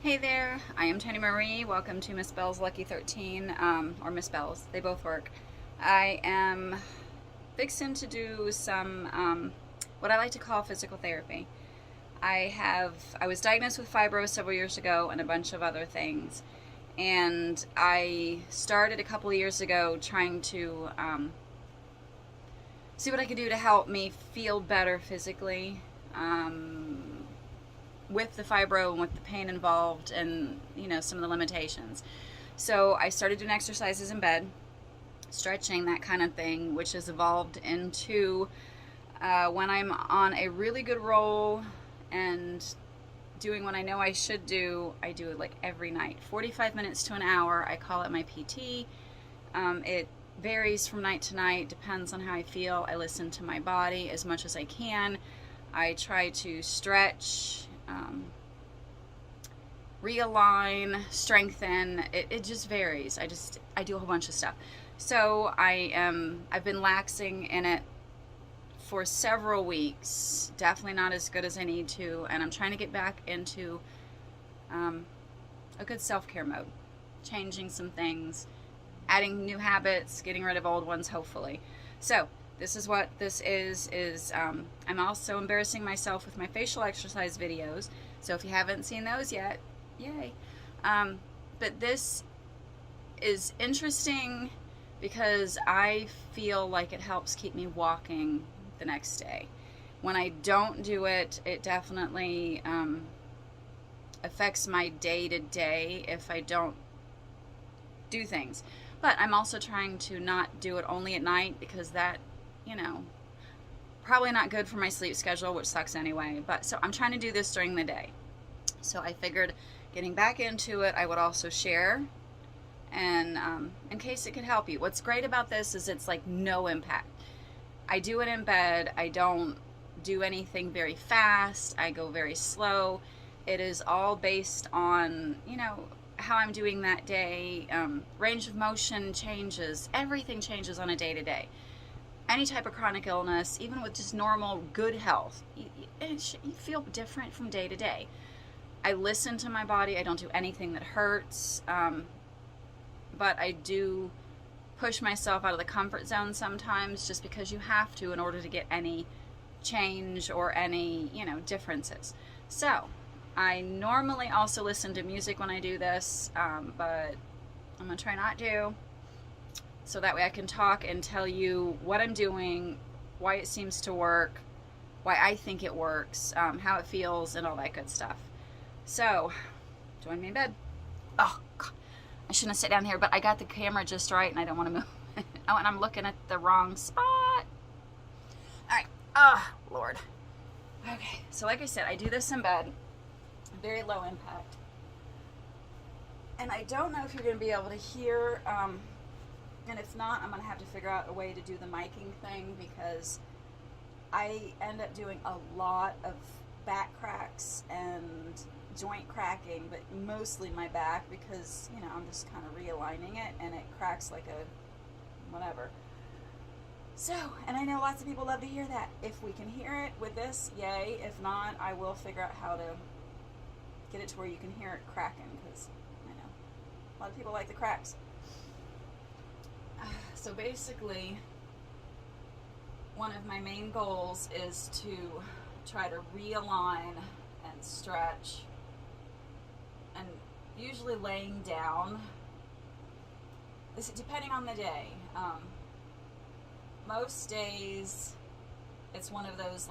Hey there, I am Tony Marie. Welcome to Miss Bell's Lucky 13, or Miss Bell's. They both work. I am fixing to do some what I like to call physical therapy. I was diagnosed with fibro several years ago and a bunch of other things. And I started a couple of years ago trying to see what I could do to help me feel better physically. With the fibro and with the pain involved and some of the limitations. So I started doing exercises in bed, stretching, that kind of thing, which has evolved into when I'm on a really good roll and doing what I know I should do, I do it like every night, 45 minutes to an hour. I call it my PT. It varies from night to night, depends on how I feel. I listen to my body as much as I can. I try to stretch, realign, strengthen. It just varies. I do a whole bunch of stuff. So I've been laxing in it for several weeks. Definitely not as good as I need to, and I'm trying to get back into a good self-care mode, changing some things, adding new habits, getting rid of old ones, hopefully. So this is what this is I'm also embarrassing myself with my facial exercise videos. So if you haven't seen those yet, yay. But this is interesting because I feel like it helps keep me walking the next day. When I don't do it, it definitely affects my day-to-day if I don't do things. But I'm also trying to not do it only at night because that, probably not good for my sleep schedule, which sucks anyway. But so I'm trying to do this during the day. So I figured getting back into it, I would also share, and in case it could help you. What's great about this is it's like no impact. I do it in bed. I don't do anything very fast. I go very slow. It is all based on, how I'm doing that day. Range of motion changes. Everything changes on a day-to-day. Any type of chronic illness, even with just normal good health, you feel different from day to day. I listen to my body. I don't do anything that hurts, but I do push myself out of the comfort zone sometimes, just because you have to in order to get any change or any differences. So I normally also listen to music when I do this, but I'm gonna try not to, so that way I can talk and tell you what I'm doing, why it seems to work, why I think it works, how it feels, and all that good stuff. So, join me in bed. Oh, God. I shouldn't have sat down here, but I got the camera just right, and I don't want to move. Oh, and I'm looking at the wrong spot. All right. Oh, Lord. Okay, so like I said, I do this in bed. Very low impact. And I don't know if you're going to be able to hear, and if not, I'm going to have to figure out a way to do the miking thing, because I end up doing a lot of back cracks and joint cracking, but mostly my back, because I'm just kind of realigning it and it cracks like a whatever. So, and I know lots of people love to hear that. If we can hear it with this, yay. If not, I will figure out how to get it to where you can hear it cracking, because I know a lot of people like the cracks. So basically, one of my main goals is to try to realign and stretch, and usually laying down. This depending on the day. Most days it's one of those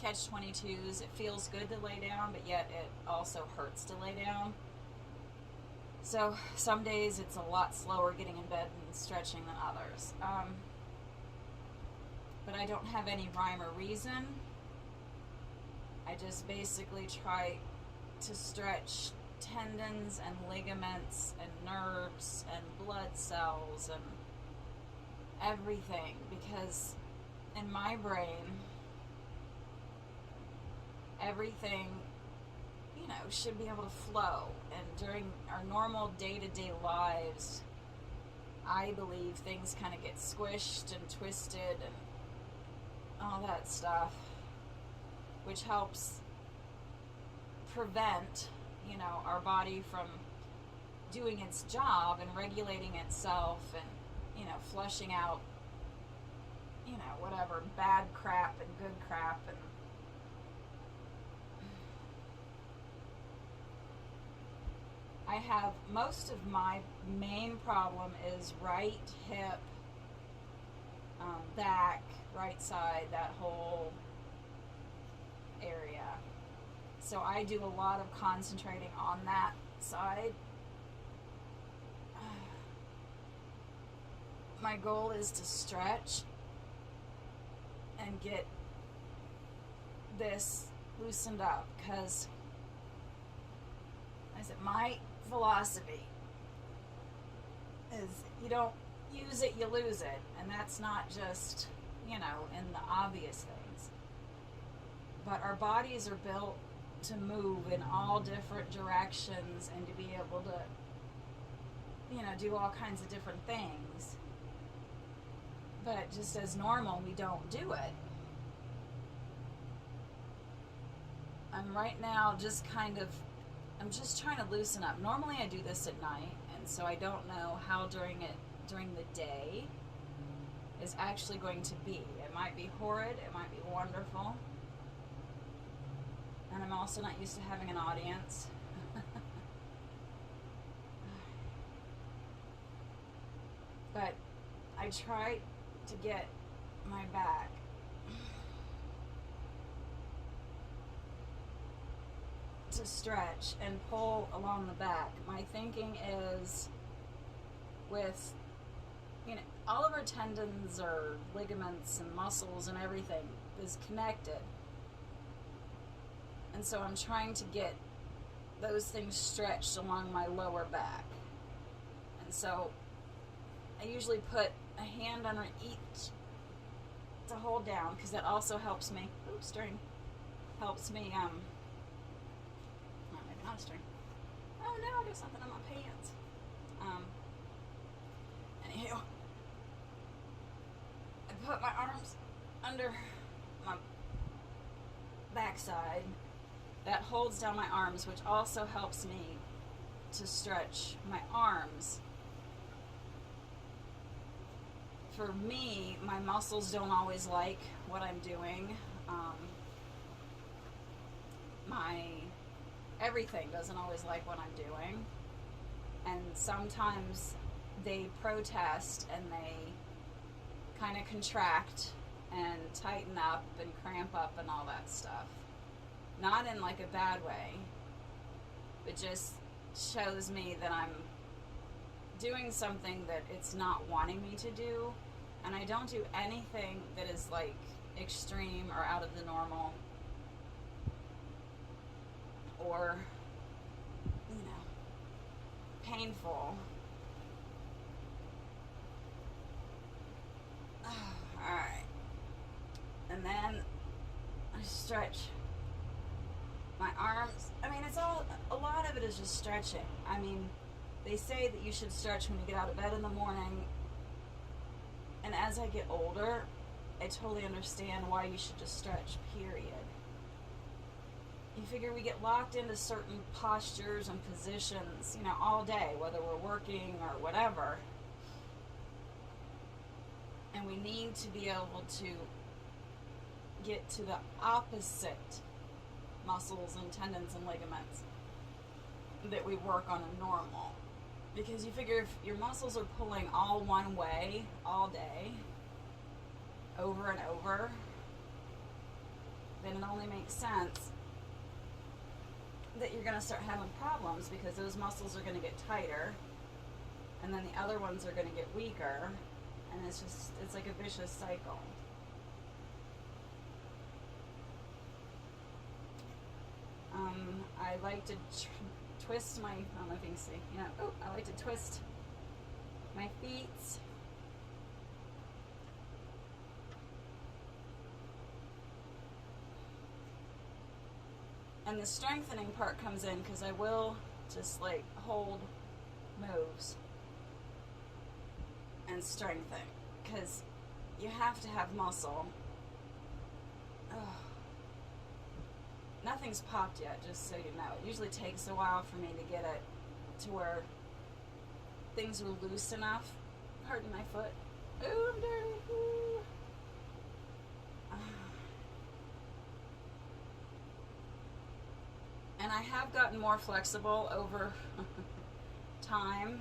catch-22s. It feels good to lay down, but yet it also hurts to lay down. So some days it's a lot slower getting in bed and stretching than others. But I don't have any rhyme or reason. I just basically try to stretch tendons and ligaments and nerves and blood cells and everything, because in my brain, everything should be able to flow. And during our normal day-to-day lives, I believe things kind of get squished and twisted and all that stuff, which helps prevent, you know, our body from doing its job and regulating itself and, you know, flushing out, you know, whatever bad crap and good crap. And I have most of my main problem is right hip, back, right side, that whole area. So I do a lot of concentrating on that side. My goal is to stretch and get this loosened up, because I said my philosophy is you don't use it, you lose it. And that's not just, you know, in the obvious things. But our bodies are built to move in all different directions and to be able to, you know, do all kinds of different things. But just as normal, we don't do it. I'm right now just kind of, I'm just trying to loosen up. Normally I do this at night, and so I don't know how during the day is actually going to be. It might be horrid, it might be wonderful. And I'm also not used to having an audience. But I try to get my back to stretch and pull along the back. My thinking is with, you know, all of our tendons or ligaments and muscles and everything is connected. And so I'm trying to get those things stretched along my lower back. And so I usually put a hand under each to hold down, because that also helps me, helps me, oh, maybe not a string. Oh no, I got something on my pants. Anywho, I put my arms under my backside. That holds down my arms, which also helps me to stretch my arms. For me, my muscles don't always like what I'm doing. My everything doesn't always like what I'm doing. And sometimes they protest and they kind of contract and tighten up and cramp up and all that stuff. Not in like a bad way. It just shows me that I'm doing something that it's not wanting me to do. And I don't do anything that is like extreme or out of the normal or, you know, painful. Alright. And then I stretch my arms. I mean, it's all, a lot of it is just stretching. I mean, they say that you should stretch when you get out of bed in the morning. And as I get older, I totally understand why you should just stretch, period. You figure we get locked into certain postures and positions, you know, all day, whether we're working or whatever. And we need to be able to get to the opposite muscles and tendons and ligaments that we work on a normal. Because you figure if your muscles are pulling all one way all day, over and over, then it only makes sense that you're going to start having problems, because those muscles are going to get tighter and then the other ones are going to get weaker, and it's like a vicious cycle. I like to twist my, I don't know if you can see, you know, I like to twist my feet. And the strengthening part comes in because I will just like hold moves and strengthen, because you have to have muscle. Ugh. nothing's popped yet, just so you know. It usually takes a while for me to get it to where things are loose enough. Pardon my foot. Ooh, I'm dirty. Ooh. And I have gotten more flexible over time.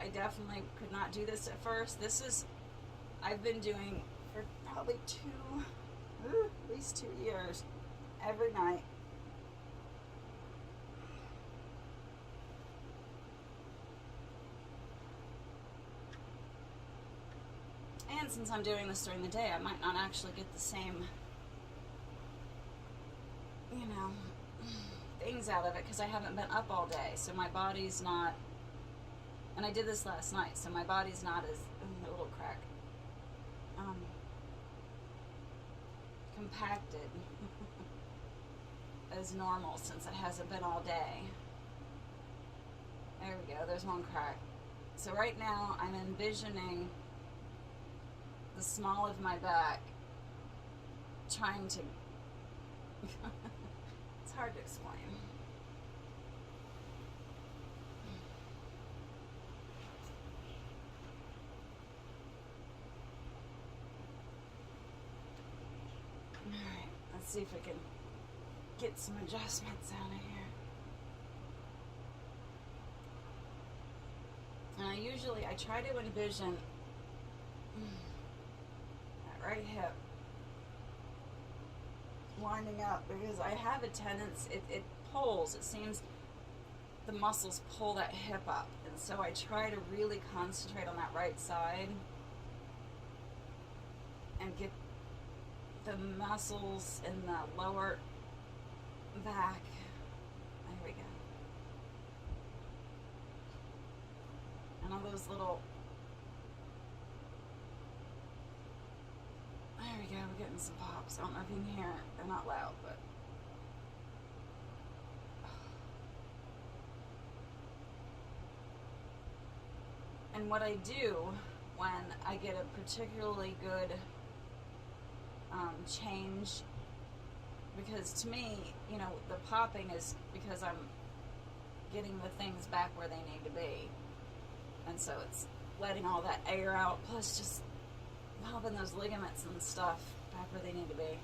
I definitely could not do this at first. I've been doing for probably at least 2 years, every night. And since I'm doing this during the day, I might not actually get the same, things out of it because I haven't been up all day. So my body's not, and I did this last night, so my body's not as, a little crack, compacted as normal since it hasn't been all day. There we go, there's one crack. So right now I'm envisioning the small of my back trying to it's hard to explain. Alright, let's see if we can get some adjustments out of here. And I try to envision that right hip lining up because I have a tendency, it pulls, it seems the muscles pull that hip up, and so I try to really concentrate on that right side and get the muscles in the lower back. There we go. And all those little, there we go, we're getting some pops. I don't know if you can hear it. They're not loud, but and what I do when I get a particularly good change, because to me, the popping is because I'm getting the things back where they need to be, and so it's letting all that air out, plus just popping those ligaments and stuff back where they need to be.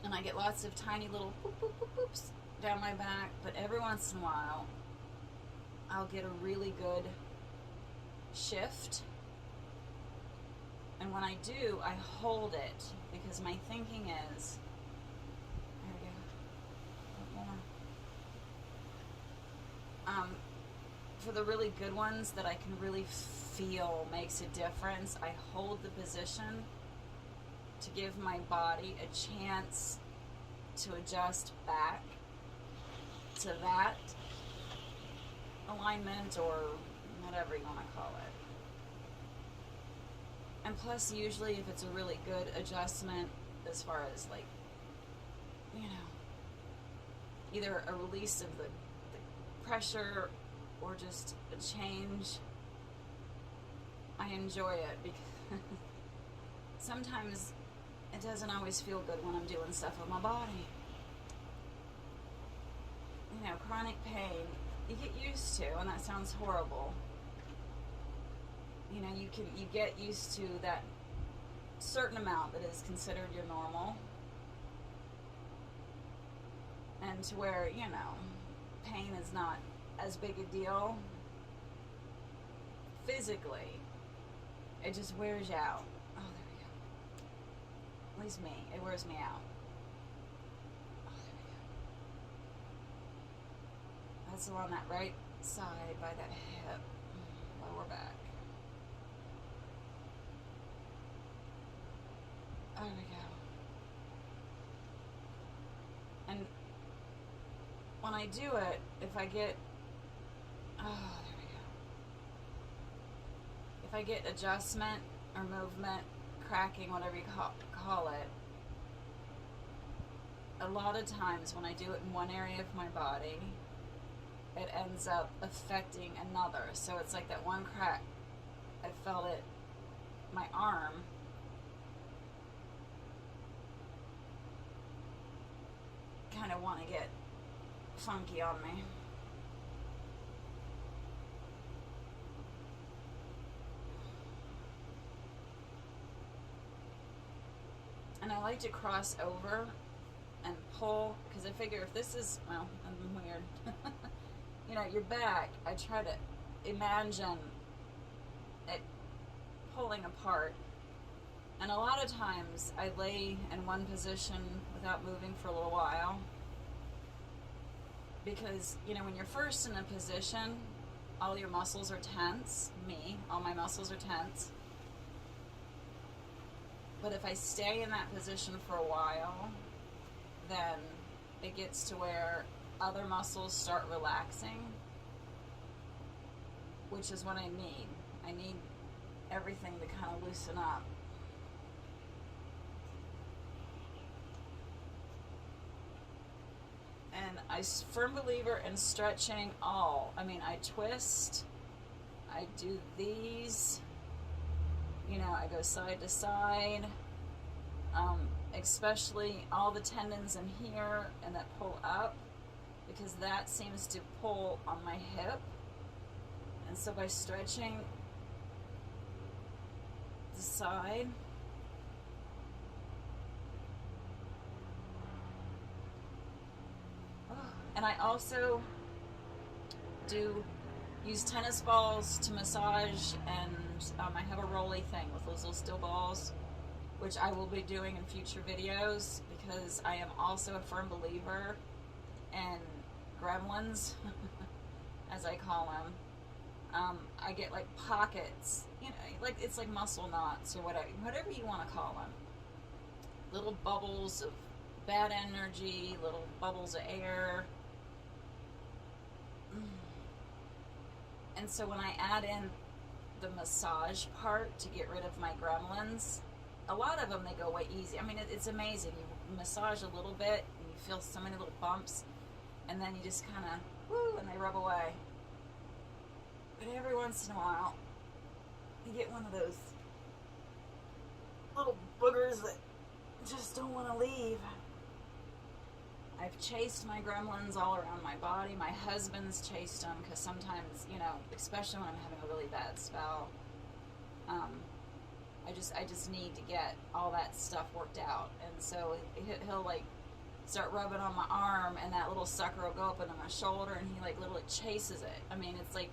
And I get lots of tiny little boop, boop, boop, boops down my back, but every once in a while I'll get a really good shift. And when I do, I hold it because my thinking is, there we go, a little more. For the really good ones that I can really feel makes a difference, I hold the position to give my body a chance to adjust back to that alignment or whatever you want to call it. And plus, usually if it's a really good adjustment as far as either a release of the pressure or just a change, I enjoy it because sometimes it doesn't always feel good when I'm doing stuff with my body. Chronic pain, you get used to, and that sounds horrible. You get used to that certain amount that is considered your normal, and to where, pain is not as big a deal physically. It just wears you out. Oh, there we go. At least me, it wears me out. Oh, there we go. That's on that right side by that hip, lower back. There we go. And when I do it, if I get, there we go. If I get adjustment or movement, cracking, whatever you call it, a lot of times when I do it in one area of my body, it ends up affecting another. So it's like that one crack, I felt it, my arm, want to get funky on me. And I like to cross over and pull, because I figure if this is, well, I'm weird. You know, your back, I try to imagine it pulling apart. And a lot of times I lay in one position without moving for a little while. Because, you know, when you're first in a position, all your muscles are tense. All my muscles are tense. But if I stay in that position for a while, then it gets to where other muscles start relaxing, which is what I need. I need everything to kind of loosen up. And I'm a firm believer in stretching all. I mean, I twist, I do these, you know, I go side to side, especially all the tendons in here and that pull up, because that seems to pull on my hip. And so by stretching the side, and I also use tennis balls to massage, and I have a rolly thing with those little steel balls, which I will be doing in future videos, because I am also a firm believer in gremlins, as I call them. I get like pockets, you know, like it's like muscle knots or whatever you want to call them. Little bubbles of bad energy, little bubbles of air. And so when I add in the massage part to get rid of my gremlins, a lot of them, they go away easy. I mean, it's amazing. You massage a little bit and you feel so many little bumps, and then you just kind of, woo, and they rub away. But every once in a while, you get one of those little boogers that just don't want to leave. I've chased my gremlins all around my body. My husband's chased them, because sometimes, you know, especially when I'm having a really bad spell, I just need to get all that stuff worked out. And so he'll like start rubbing on my arm, and that little sucker will go up into my shoulder, and he like literally chases it. I mean, it's like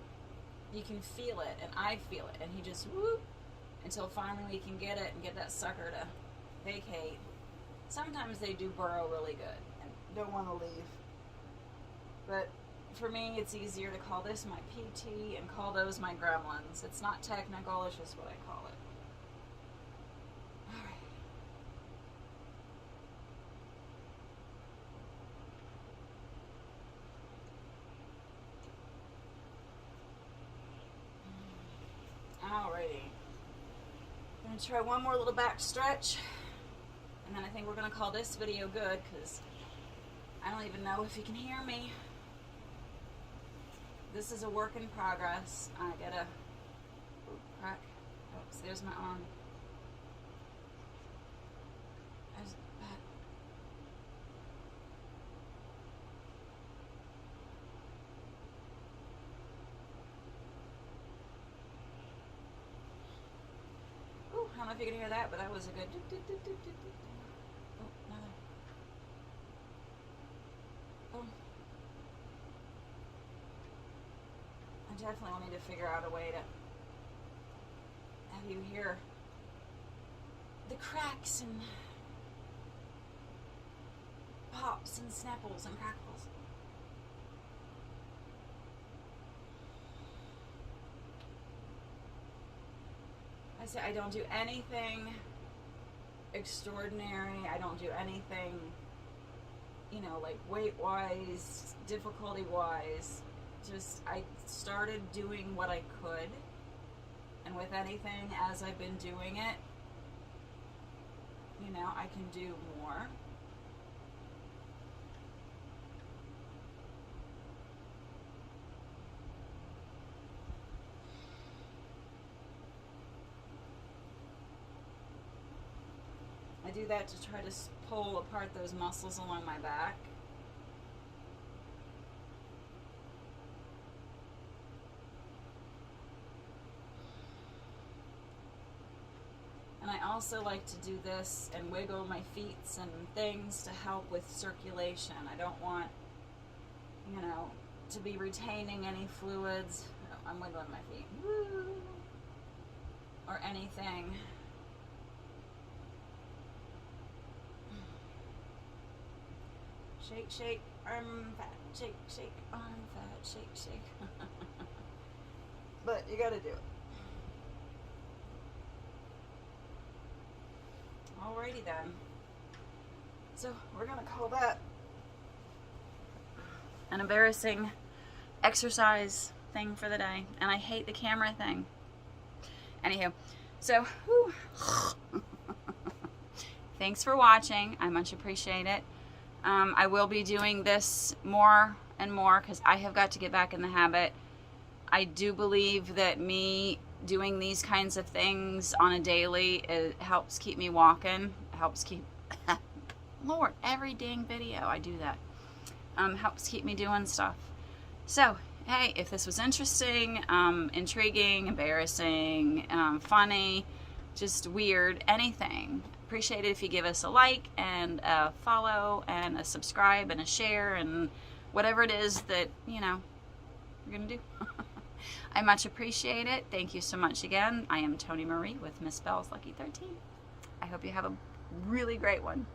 you can feel it, and I feel it, and he just whoop, until finally we can get it and get that sucker to vacate. Sometimes they do burrow really good and don't want to leave. But for me, it's easier to call this my PT and call those my gremlins. It's not technical, it's just what I call it. Alrighty. I'm going to try one more little back stretch, and then I think we're going to call this video good, because I don't even know if you can hear me. This is a work in progress. I gotta crack. Oops, there's my arm. There's that. Ooh, I don't know if you can hear that, but that was a good. Oh, another. Oh. I definitely will need to figure out a way to have you hear the cracks and pops and snapples and crackles. I say I don't do anything extraordinary. I don't do anything, you know, like weight-wise, difficulty-wise. Just, I started doing what I could, and with anything, as I've been doing it, you know, I can do more. I do that to try to pull apart those muscles along my back, also like to do this and wiggle my feet and things to help with circulation. I don't want, you know, to be retaining any fluids. Oh, I'm wiggling my feet. Woo. Or anything. Shake, shake, arm fat. Shake, shake, arm fat. Shake, shake. But you gotta do it. Alrighty then. So we're gonna call that an embarrassing exercise thing for the day. And I hate the camera thing. Anywho, so whew. Thanks for watching. I much appreciate it. I will be doing this more and more because I have got to get back in the habit. I do believe that me doing these kinds of things on a daily, it helps keep me walking. It helps keep Lord, every dang video I do that. Helps keep me doing stuff. So hey, if this was interesting, intriguing, embarrassing, funny, just weird, anything, appreciate it if you give us a like and a follow and a subscribe and a share and whatever it is that, you know, you're gonna do. I much appreciate it. Thank you so much again. I am Tony Marie with Miss Bell's Lucky 13. I hope you have a really great one.